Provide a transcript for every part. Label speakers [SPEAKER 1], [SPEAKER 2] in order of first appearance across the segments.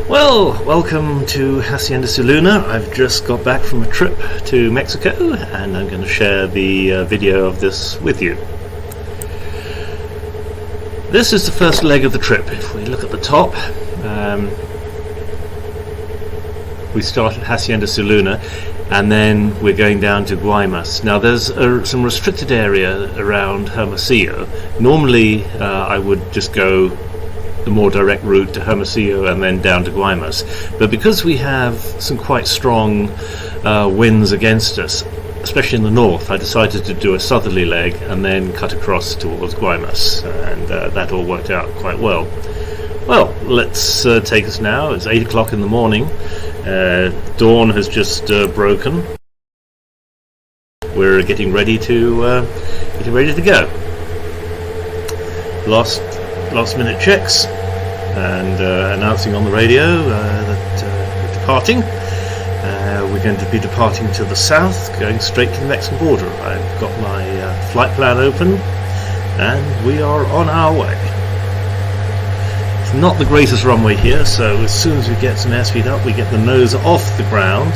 [SPEAKER 1] Well, welcome to Hacienda Soluna. I've just got back from a trip to Mexico and I'm going to share the video of this with you. This is the first leg of the trip. If we look at the top, we start at Hacienda Soluna and then we're going down to Guaymas. Now there's some restricted area around Hermosillo. Normally I would just go the more direct route to Hermosillo and then down to Guaymas, but because we have some quite strong winds against us, especially in the north, I decided to do a southerly leg and then cut across towards Guaymas, and that all worked out quite well. Well, let's take us now. It's 8 o'clock in the morning. Dawn has just broken. We're getting ready to go. Last minute checks and announcing on the radio that we're departing. We're going to be departing to the south, going straight to the Mexican border. I've got my flight plan open and we are on our way. It's not the greatest runway here, so as soon as we get some airspeed up, we get the nose off the ground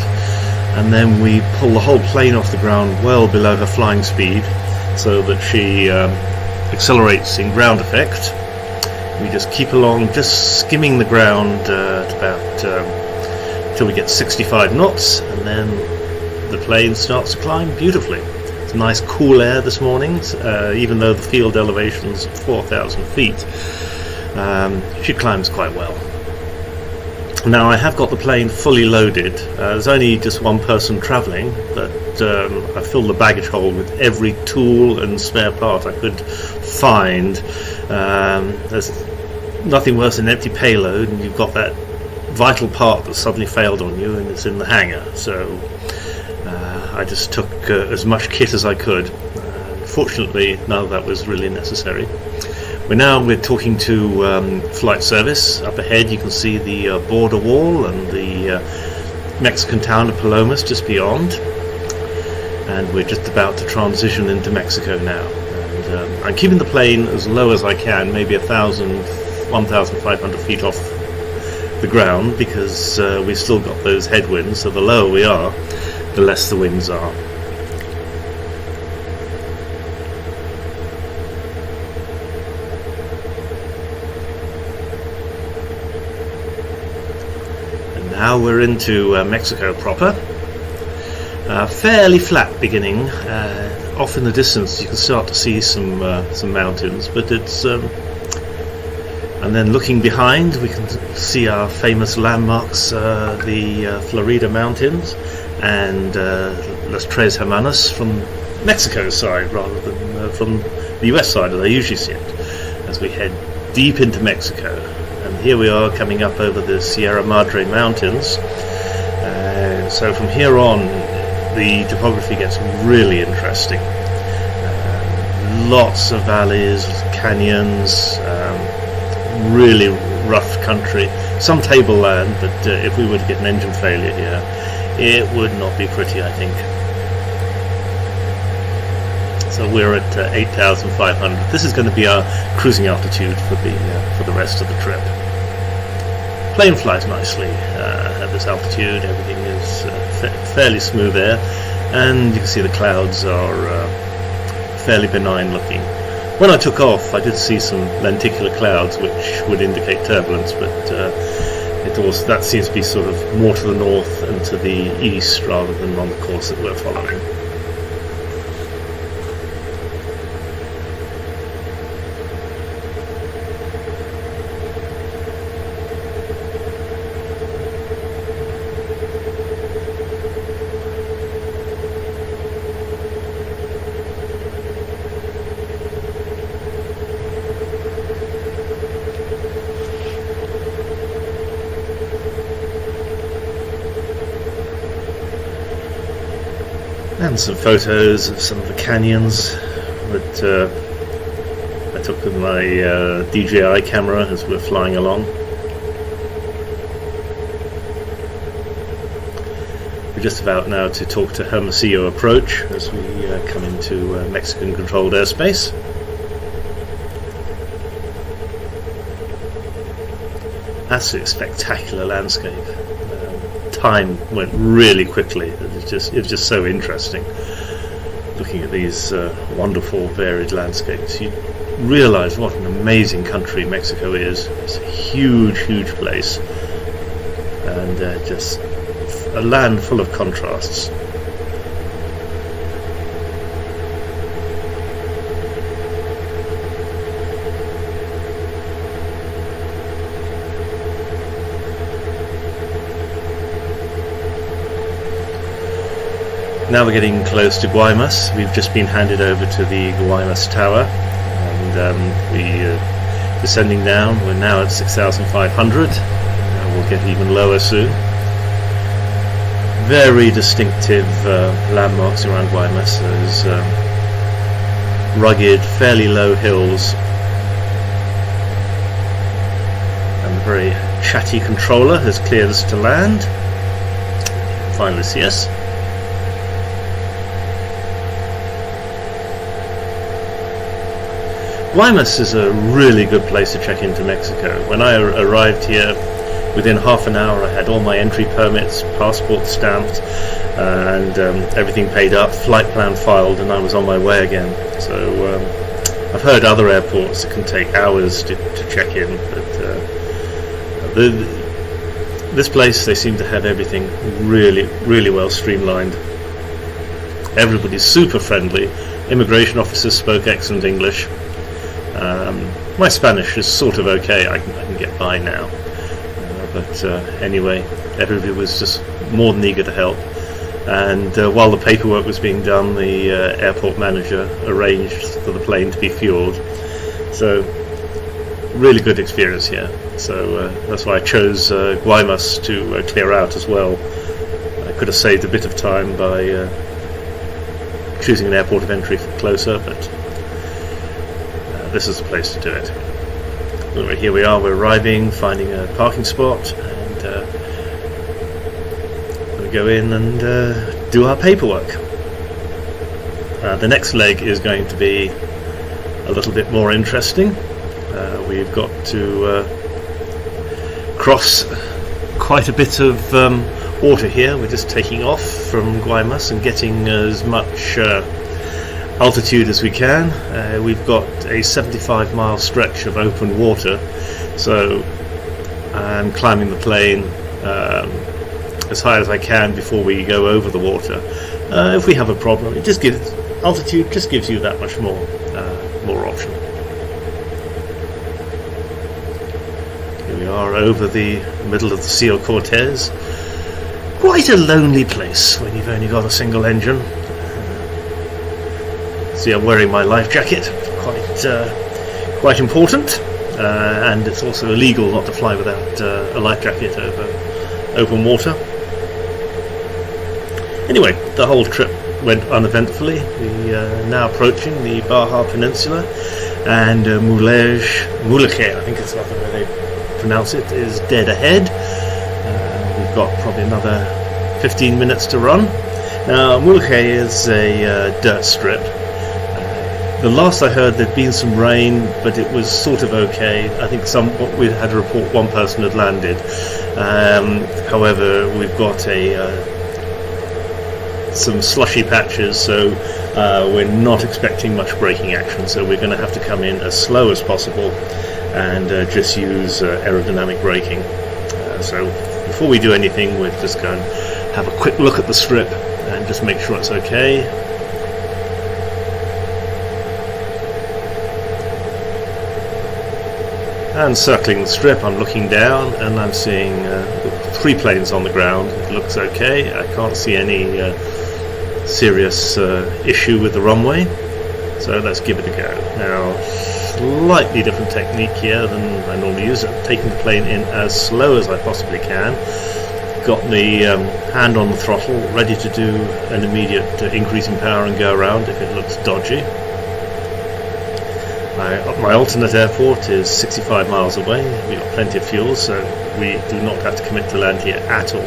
[SPEAKER 1] and then we pull the whole plane off the ground well below her flying speed so that she accelerates in ground effect. We just keep along, just skimming the ground at about till we get 65 knots, and then the plane starts to climb beautifully. It's nice cool air this morning, even though the field elevation's 4,000 feet. She climbs quite well. Now I have got the plane fully loaded. There's only just one person travelling, but I filled the baggage hold with every tool and spare part I could find. There's nothing worse than an empty payload and you've got that vital part that suddenly failed on you and it's in the hangar. So I just took as much kit as I could. Fortunately, none of that was really necessary. We're talking to flight service. Up ahead you can see the border wall and the Mexican town of Palomas just beyond, and we're just about to transition into Mexico now. And I'm keeping the plane as low as I can, maybe 1,500 feet off the ground, because we've still got those headwinds, so the lower we are, the less the winds are. Now we're into Mexico proper. Fairly flat beginning. Off in the distance you can start to see some mountains, but it's and then looking behind we can see our famous landmarks, the Florida Mountains and Las Tres Hermanas from Mexico's side rather than from the US side as I usually see it, as we head deep into Mexico. And here we are coming up over the Sierra Madre Mountains. So from here on, the topography gets really interesting. Lots of valleys, canyons, really rough country. Some tableland, but if we were to get an engine failure here, it would not be pretty, I think. So we're at 8,500. This is going to be our cruising altitude for the rest of the trip. Plane flies nicely at this altitude. Everything is fairly smooth air, and you can see the clouds are fairly benign looking. When I took off, I did see some lenticular clouds which would indicate turbulence, but that seems to be sort of more to the north and to the east rather than on the course that we're following. And some photos of some of the canyons that I took with my DJI camera as we're flying along. We're just about now to talk to Hermosillo approach as we come into Mexican controlled airspace. absolutely spectacular landscape. Time went really quickly. It was just so interesting looking at these wonderful varied landscapes. You realize what an amazing country Mexico is. It's a huge place, and just a land full of contrasts. Now we're getting close to Guaymas. We've just been handed over to the Guaymas Tower, and we're descending down. We're now at 6,500. We'll get even lower soon. Very distinctive landmarks around Guaymas. Those rugged, fairly low hills, and the very chatty controller has cleared us to land. Finally see us. Guaymas is a really good place to check into Mexico. When I arrived here, within half an hour I had all my entry permits, passport stamped, and everything paid up, flight plan filed, and I was on my way again. So I've heard other airports it can take hours to check in, but this place, they seem to have everything really well streamlined. Everybody's super friendly. Immigration officers spoke excellent English. My Spanish is sort of okay, I can get by now, but anyway, everybody was just more than eager to help, and while the paperwork was being done, the airport manager arranged for the plane to be fueled. So really good experience here. So that's why I chose Guaymas to clear out as well. I could have saved a bit of time by choosing an airport of entry closer, but this is the place to do it. Anyway, here we are, we're arriving, finding a parking spot, and we go in and do our paperwork. The next leg is going to be a little bit more interesting. We've got to cross quite a bit of water here. We're just taking off from Guaymas and getting as much altitude as we can. We've got a 75-mile stretch of open water, so I'm climbing the plane as high as I can before we go over the water. If we have a problem, altitude just gives you that much more option. Here we are over the middle of the Sea of Cortez. Quite a lonely place when you've only got a single engine. See, I'm wearing my life jacket, quite important, and it's also illegal not to fly without a life jacket over open water. Anyway, the whole trip went uneventfully. We are now approaching the Baja Peninsula, and Mulegé, I think it's the way they pronounce it, is dead ahead. We've got probably another 15 minutes to run. Now, Mulegé is a dirt strip. The last I heard, there'd been some rain, but it was sort of okay. I think we had to report one person had landed. However, we've got some slushy patches, so we're not expecting much braking action. So we're going to have to come in as slow as possible and just use aerodynamic braking. So before we do anything, we're just going to have a quick look at the strip and just make sure it's okay. And circling the strip, I'm looking down and I'm seeing 3 planes on the ground. It looks okay. I can't see any serious issue with the runway, so let's give it a go. Now, slightly different technique here than I normally use. I'm taking the plane in as slow as I possibly can. Got the hand on the throttle, ready to do an immediate increase in power and go around if it looks dodgy. My alternate airport is 65 miles away. We've got plenty of fuel, so we do not have to commit to land here at all.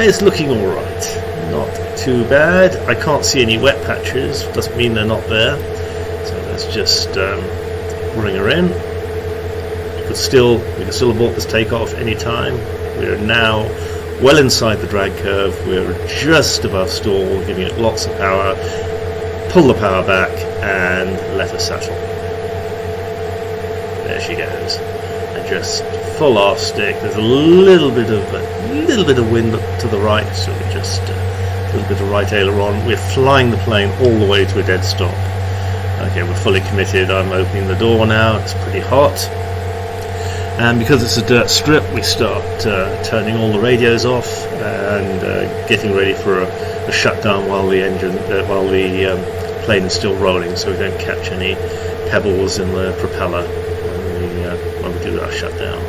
[SPEAKER 1] It's looking alright, not too bad. I can't see any wet patches, doesn't mean they're not there. So let's just bring her in. but still, we can still abort this takeoff any time. We're now well inside the drag curve. We're just above stall, giving it lots of power. Pull the power back and let her settle. There she goes. And just full off stick. There's a little bit of wind to the right, so we just a little bit of right aileron. We're flying the plane all the way to a dead stop. Okay, we're fully committed. I'm opening the door now. It's pretty hot. And because it's a dirt strip, we start turning all the radios off and getting ready for a shutdown while the plane is still rolling, so we don't catch any pebbles in the propeller when we do our shutdown.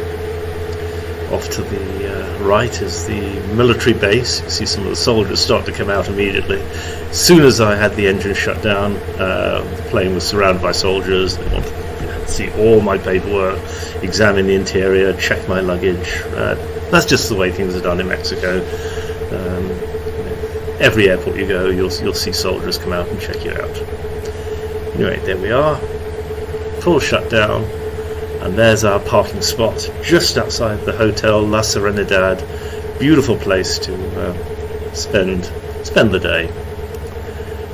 [SPEAKER 1] Off to the right is the military base. You see some of the soldiers start to come out immediately. As soon as I had the engine shut down, the plane was surrounded by soldiers. They wanted to see all my paperwork, examine the interior, check my luggage. That's just the way things are done in Mexico. Every airport you go, you'll see soldiers come out and check you out. Anyway, there we are. Full shutdown. And there's our parking spot just outside the Hotel La Serenidad. Beautiful place to spend the day.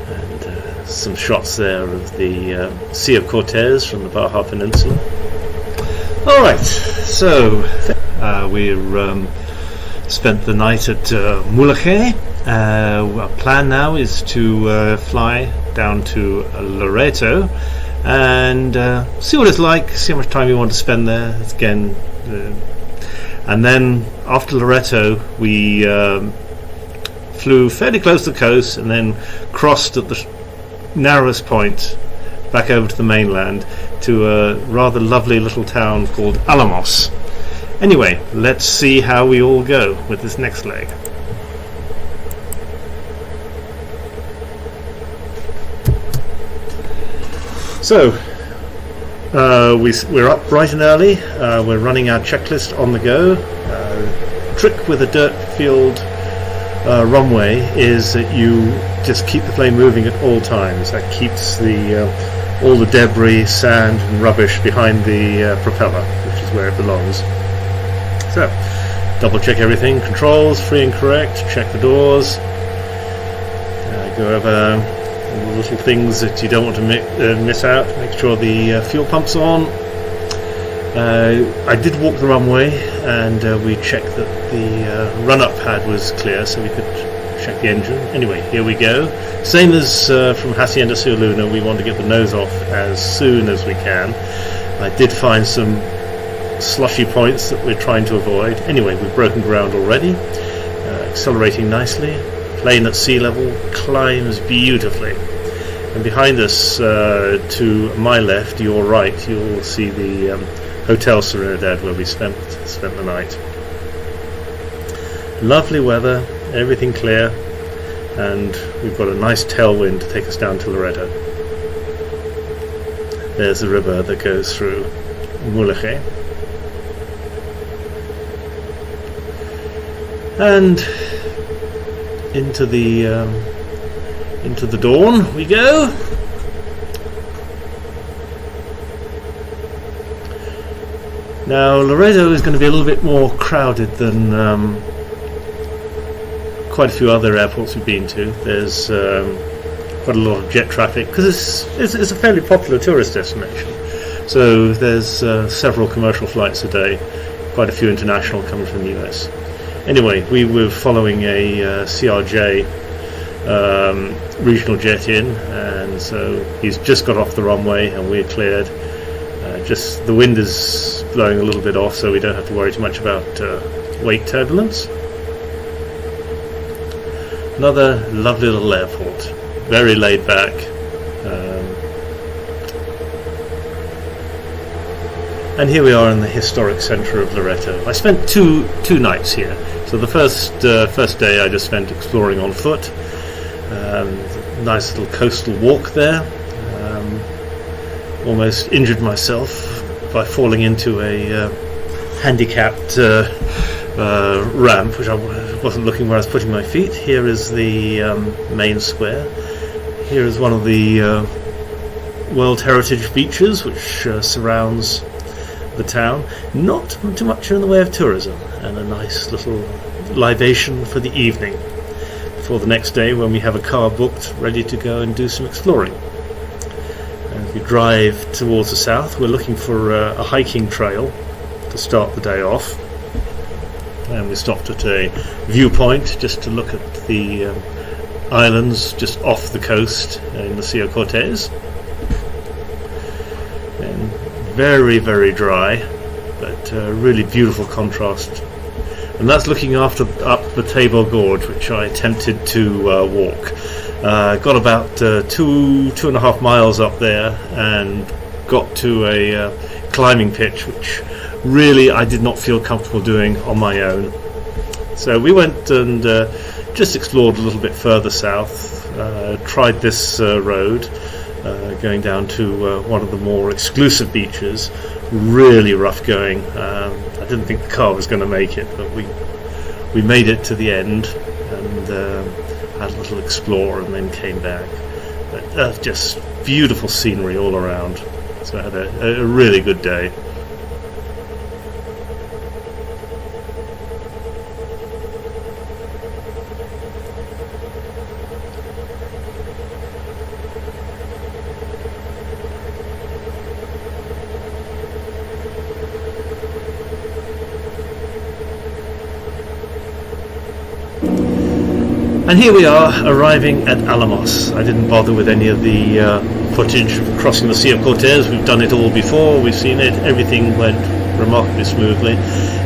[SPEAKER 1] And some shots there of the Sea of Cortez from the Baja Peninsula. Alright, so we're spent the night at Mulegé. Our plan now is to fly down to Loreto and see what it's like, see how much time we want to spend there again. And then after Loreto we flew fairly close to the coast and then crossed at the narrowest point back over to the mainland to a rather lovely little town called Alamos. Anyway, let's see how we all go with this next leg. So, we're up bright and early. We're running our checklist on the go. Trick with a dirt-filled runway is that you just keep the plane moving at all times. That keeps all the debris, sand, and rubbish behind the propeller, which is where it belongs. So, double check everything. Controls, free and correct. Check the doors. Go over all the little things that you don't want to miss out. Make sure the fuel pump's on. I did walk the runway and we checked that the run-up pad was clear so we could check the engine. Anyway, here we go. Same as from Hacienda Sur Luna, we want to get the nose off as soon as we can. I did find some slushy points that we're trying to avoid. Anyway, we've broken ground already. Accelerating nicely. Plane at sea level, climbs beautifully. And behind us, to my left, your right, you'll see the Hotel Serenidad where we spent the night. Lovely weather, everything clear, and we've got a nice tailwind to take us down to Loreto. There's the river that goes through Mulegé. And into the dawn we go. Now Loreto is going to be a little bit more crowded than quite a few other airports we've been to. There's quite a lot of jet traffic because it's a fairly popular tourist destination. So there's several commercial flights a day, quite a few international coming from the US. Anyway, we were following a CRJ regional jet in, and so he's just got off the runway and we're cleared. Just the wind is blowing a little bit off, so we don't have to worry too much about wake turbulence. Another lovely little airport, very laid back. And here we are in the historic centre of Loreto. I spent two nights here. So the first day I just spent exploring on foot. Nice little coastal walk there. Almost injured myself by falling into a handicapped ramp, which I wasn't looking where I was putting my feet. Here is the main square. Here is one of the World Heritage beaches, which surrounds the town. Not too much in the way of tourism, and a nice little libation for the evening for the next day when we have a car booked ready to go and do some exploring. As we drive towards the south, we're looking for a hiking trail to start the day off, and we stopped at a viewpoint just to look at the islands just off the coast in the Sea of Cortez. And very, very dry, but really beautiful contrast. And that's looking up the Tabor Gorge, which I attempted to walk. Got about 2.5 miles up there and got to a climbing pitch, which really I did not feel comfortable doing on my own. So we went and just explored a little bit further south, tried this road, going down to one of the more exclusive beaches. Really rough going. I didn't think the car was going to make it, but we made it to the end and had a little explore and then came back. But just beautiful scenery all around. So I had a really good day. And here we are, arriving at Alamos. I didn't bother with any of the footage of crossing the Sea of Cortez. We've done it all before, we've seen it, everything went remarkably smoothly.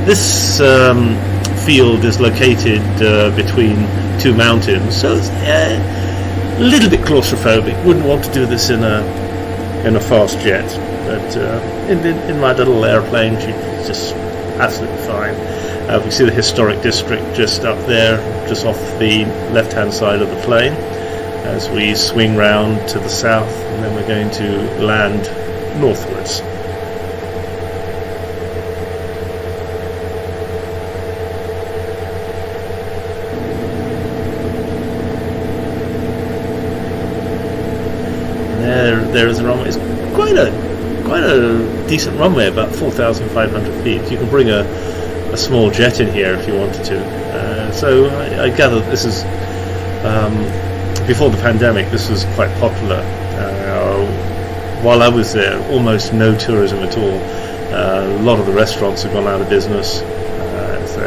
[SPEAKER 1] This field is located between two mountains, so it's a little bit claustrophobic. Wouldn't want to do this in a fast jet, but in my little airplane, she's just absolutely fine. We see the historic district just up there, just off the left-hand side of the plane, as we swing round to the south, and then we're going to land northwards. There is a runway. It's quite a decent runway, about 4,500 feet. You can bring a small jet in here if you wanted to. So I gather this is before the pandemic. This was quite popular. While I was there, almost no tourism at all. A lot of the restaurants have gone out of business. So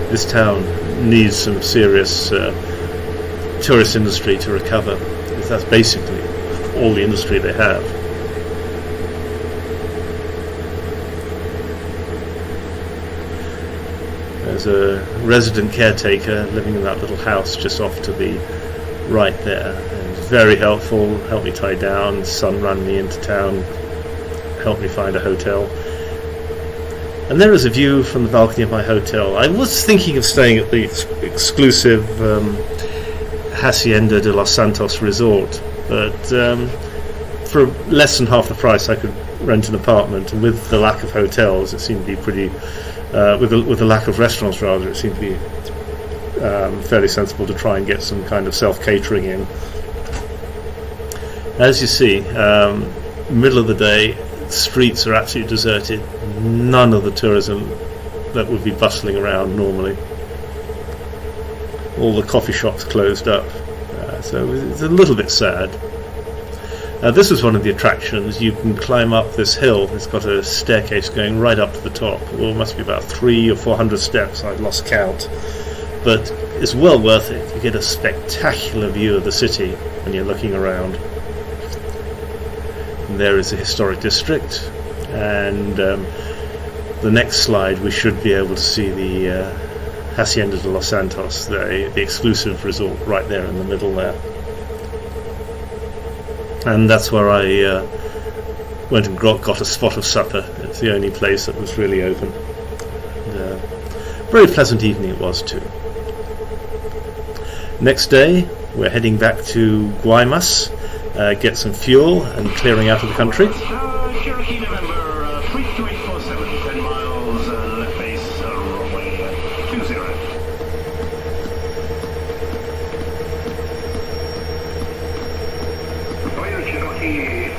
[SPEAKER 1] this town needs some serious tourist industry to recover, because that's basically all the industry they have. There's a resident caretaker living in that little house just off to the right there. And very helpful, helped me tie down, son ran me into town, helped me find a hotel. And there is a view from the balcony of my hotel. I was thinking of staying at the exclusive Hacienda de los Santos resort, but for less than half the price I could rent an apartment, and with the lack of hotels it seemed to be pretty with the lack of restaurants rather, it seemed to be fairly sensible to try and get some kind of self-catering in. As you see, middle of the day, streets are absolutely deserted. None of the tourism that would be bustling around normally. All the coffee shops closed up, so it's a little bit sad. This was one of the attractions. You can climb up this hill. It's got a staircase going right up to the top. Well, it must be about 300 or 400 steps. I've lost count. But it's well worth it. You get a spectacular view of the city when you're looking around. And there is the historic district. And the next slide we should be able to see the Hacienda de los Santos, the exclusive resort right there in the middle there. And that's where I went and got a spot of supper. It's the only place that was really open. And, very pleasant evening it was too. Next day we're heading back to Guaymas, get some fuel and clearing out of the country.
[SPEAKER 2] Cherokee November, 32847, 10 miles, left base, runway 20. Royal Cherokee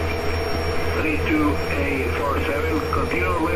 [SPEAKER 2] 32A47, continue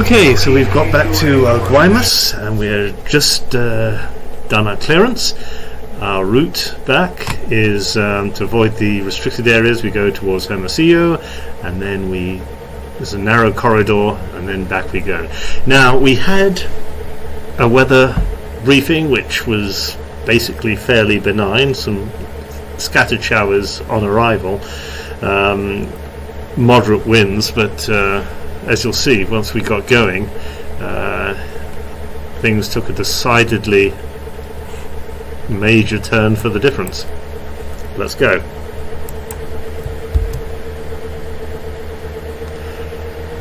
[SPEAKER 1] Okay, so we've got back to Guaymas, and we're just done our clearance. Our route back is to avoid the restricted areas. We go towards Hermosillo, and then there's a narrow corridor, and then back we go. Now, we had a weather briefing which was basically fairly benign, some scattered showers on arrival, moderate winds, but as you'll see, once we got going, things took a decidedly major turn for the difference. Let's go.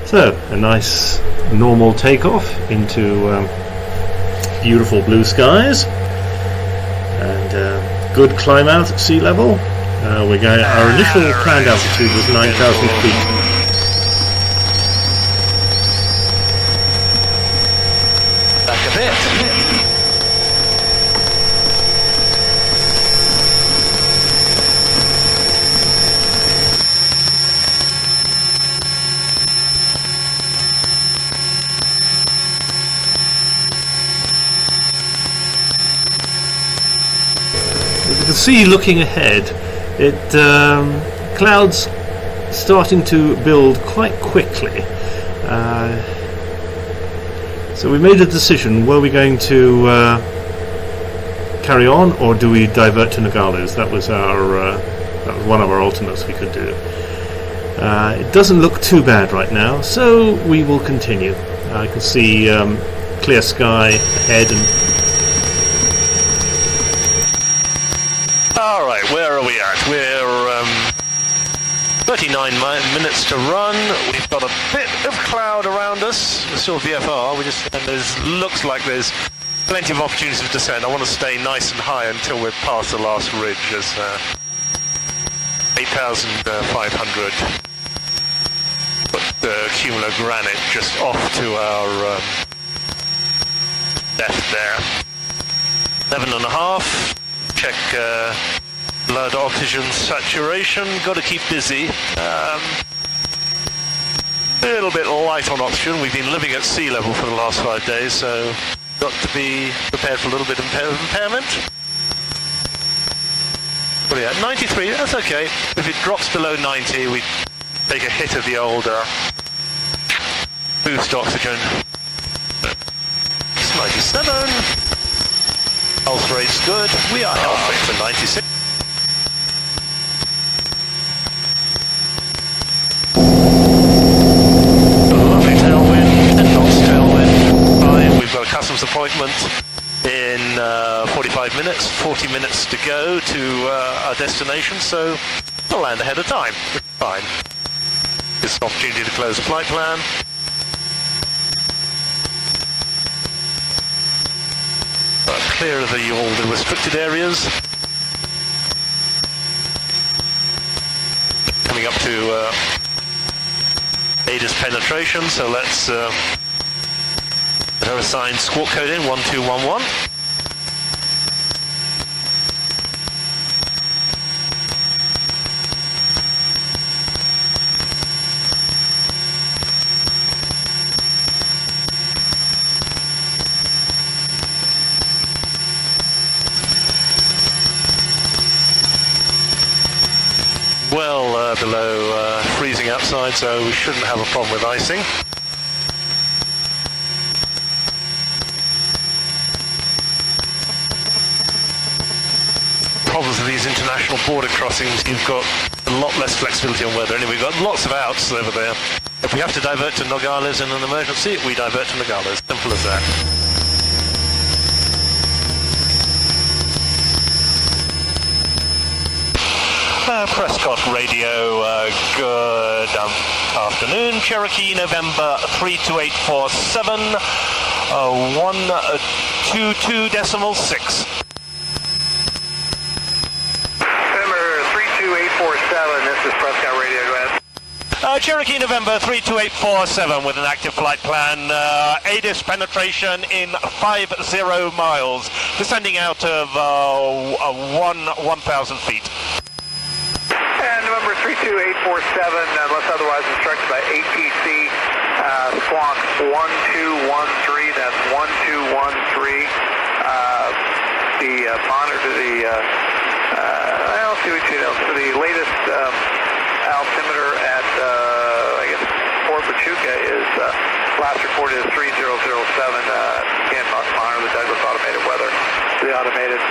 [SPEAKER 1] So, a nice normal takeoff into beautiful blue skies, and good climb out at sea level. Our initial planned altitude was 9,000 feet.
[SPEAKER 3] Back a bit.
[SPEAKER 1] You can see, looking ahead, clouds starting to build quite quickly. So we made a decision: were we going to carry on, or do we divert to Nogales? That was one of our alternates we could do. It doesn't look too bad right now, so we will continue. I can see clear sky ahead, and
[SPEAKER 3] All right, where are we at? We're 39 minutes to run. We've got a bit of cloud around us. We're still VFR. And looks like there's plenty of opportunities for descent. I want to stay nice and high until we're past the last ridge. There's 8,500 foot cumulo granite just off to our left there. 11.5. Check blood oxygen saturation. Got to keep busy. A little bit light on oxygen. We've been living at sea level for the last 5 days, so got to be prepared for a little bit of impairment. What are we at? 93. That's okay. If it drops below 90, we take a hit of the old boost oxygen. It's 97. Pulse rate's good. We are healthy for 96. Lovely tailwind, and not tailwind. Fine. We've got a customs appointment in 45 minutes. 40 minutes to go to our destination, so we'll land ahead of time. Fine. It's an opportunity to close the flight plan. Clear of all the restricted areas. Coming up to ADIS penetration, so let's put our assigned squawk code in, 1211. Well below freezing outside, so we shouldn't have a problem with icing. Problems with these international border crossings, you've got a lot less flexibility on weather. Anyway, we've got lots of outs over there. If we have to divert to Nogales in an emergency, we divert to Nogales. Simple as that. Prescott Radio, good afternoon. Cherokee November 32847, 122.6.
[SPEAKER 4] November 32847, this is Prescott Radio, go ahead.
[SPEAKER 3] Cherokee November 32847 with an active flight plan, ADIS penetration in 50 miles, descending out of 1,000 feet.
[SPEAKER 4] And November 32847, unless otherwise instructed by ATC, Squawk 1213, that's 1213. The monitor, I'll see what you know, for the latest altimeter at, I guess, Fort Pachuca is, last report is 3007. Again, monitor the Douglas automated weather, the automated,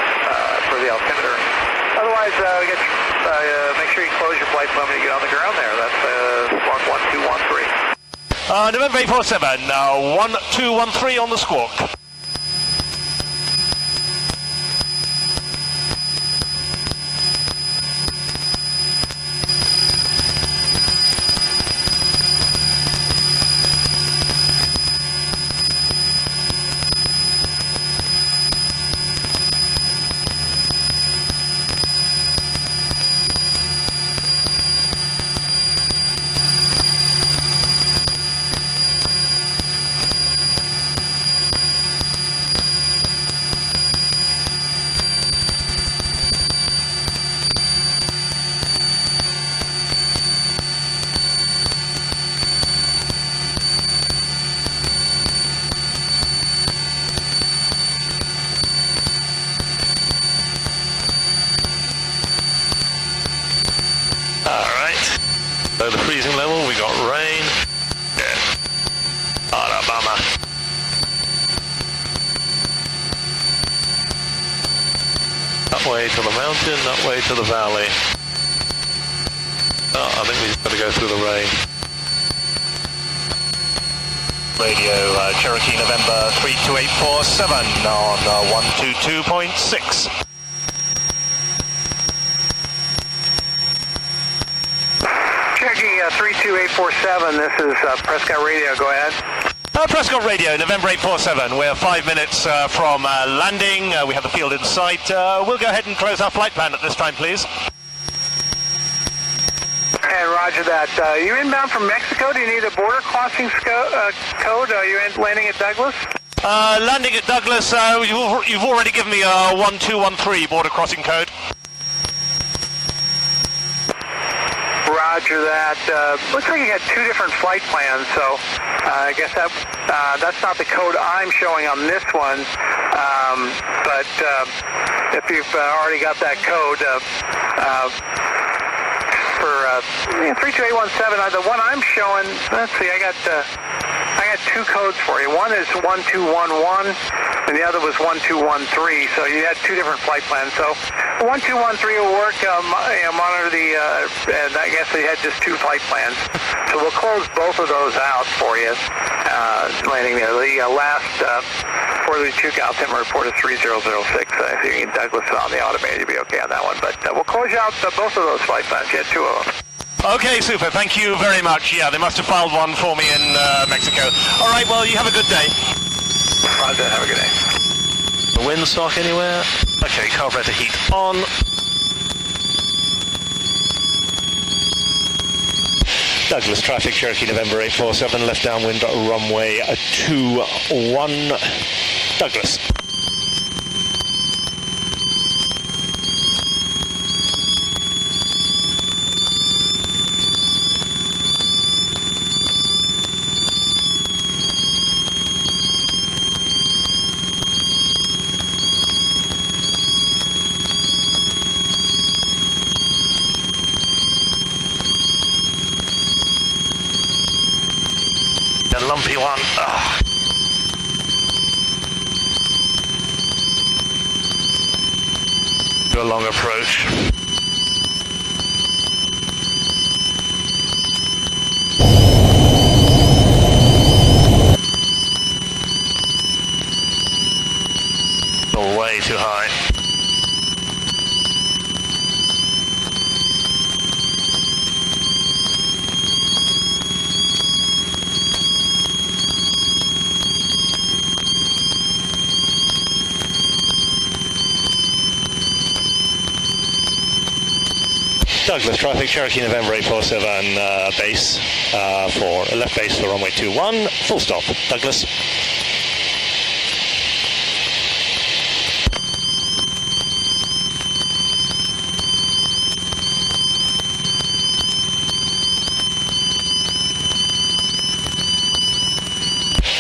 [SPEAKER 4] for the altimeter. Otherwise, make sure you close your flight when you get on the ground there. That's Squawk 1213.
[SPEAKER 3] November 847, 1213 on the squawk. So the freezing level, we got rain. Yeah. Oh, a bummer. That way to the mountain, that way to the valley. Oh, I think we've got to go through the rain. Radio, Cherokee November 32847 on 122.6.
[SPEAKER 4] Cherokee 32847, this is Prescott Radio, go ahead.
[SPEAKER 3] Prescott Radio, November 847. We're 5 minutes from landing. We have the field in sight. We'll go ahead and close our flight plan at this time, please.
[SPEAKER 4] And roger that. You're inbound from Mexico. Do you need a border crossing code? Are you landing at Douglas?
[SPEAKER 3] Landing at Douglas, you've already given me a 1213 border crossing code.
[SPEAKER 4] Roger that. Looks like you had two different flight plans, so I guess that's not the code I'm showing on this one. But if you've already got that code for 32817, the one I'm showing, let's see, I got two codes for you. One is 1211, and the other was 1213. So you had two different flight plans. So 1213 will work. Monitor the, and I guess they had just two flight plans. So we'll close both of those out for you. Landing there. The last for the Pachuca altimeter report is 3006. I think Douglas on the automated, you'll be okay on that one. But we'll close you out both of those flight plans. You had two of them.
[SPEAKER 3] Okay, super. Thank you very much. Yeah, they must have filed one for me in Mexico. All right, well, you have a good day.
[SPEAKER 4] Roger, have a good day.
[SPEAKER 3] The windsock anywhere? Okay, carburetor heat on. Douglas traffic, Cherokee November 847, left downwind runway 21, Douglas. A lumpy one. Oh. Do a long approach. Oh, way too high. Douglas traffic, Cherokee November 847 base for left base for runway 21, full stop, Douglas.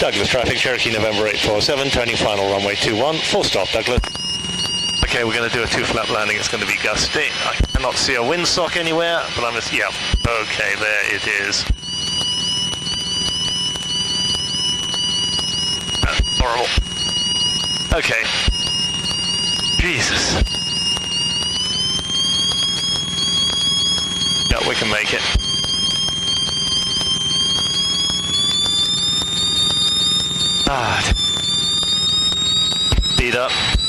[SPEAKER 3] Douglas traffic, Cherokee November 847, turning final runway 21, full stop Douglas. Okay, we're going to do a 2-flap landing. It's going to be gusty. I cannot see a windsock anywhere, but I'm just, yeah. Okay, there it is. That's horrible. Okay. Jesus. Yeah, we can make it. Speed up.